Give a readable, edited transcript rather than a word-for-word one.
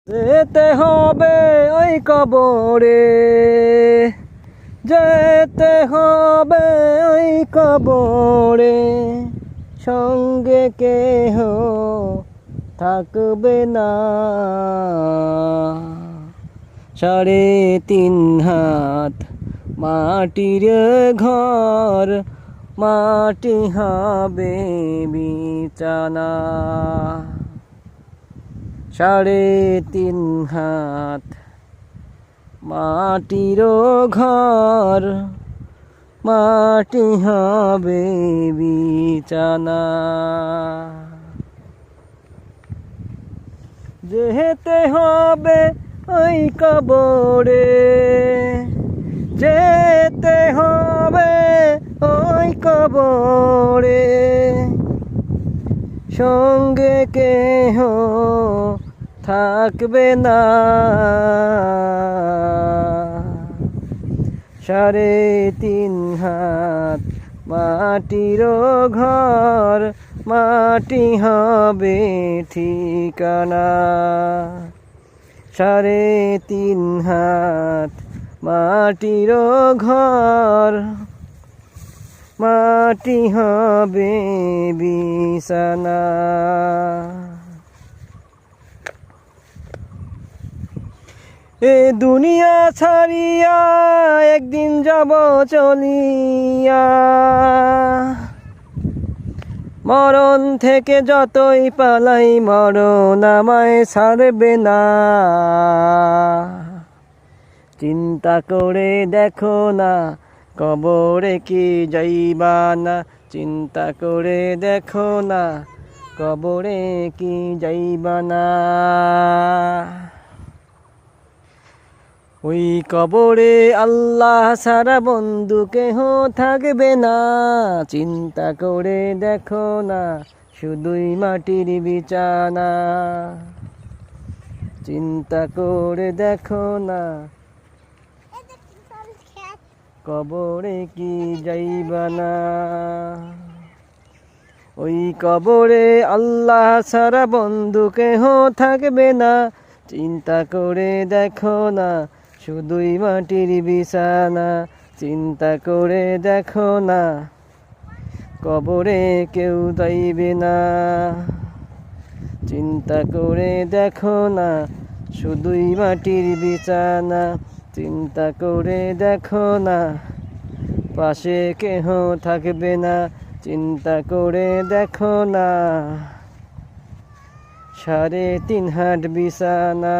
যেতে হবে ওই কবরে, যেতে হবে ওই কবরে, সঙ্গে কেহ থাকবে না। 3.5 হাত মাটির ঘর, মাটি হবে বিছানা। 3.5 হাত মাটির ঘর, মাটি হবে বিছানা। যেতে হবে ওই কবরে, যেতে হবে ওই কবরে, সঙ্গে কেহ থাকবে না। 3.5 হাত মাটির ঘর, মাটি হবে ঠিকানা। 3.5 হাত মাটির ঘর, মাটি হবে বিছানা। এ দুনিয়া ছাড়িয়া একদিন যাব চলিয়া, মরণ থেকে যতই পালাই মরণ আমায় ছাড়বে না। চিন্তা করে দেখো না কবরে কি যাইবা না, চিন্তা করে দেখো না কবরে কি যাইবা না। ওই কবরে আল্লাহ ছাড়া বন্ধু কেহ থাকবে না। চিন্তা করে দেখো না শুধুই মাটির বিছানা। চিন্তা করে দেখো না কবরে কি যাইবা না। ওই কবরে আল্লাহ ছাড়া বন্ধু কেহ থাকবে না। চিন্তা করে দেখো না শুধুই মাটির বিছানা। চিন্তা করে দেখো না কবরে কেউ যাইবে না। চিন্তা করে দেখো না শুধুই মাটির বিছানা। চিন্তা করে দেখো না পাশে কেহ থাকবে না। চিন্তা করে দেখো না 3.5 হাত বিছানা।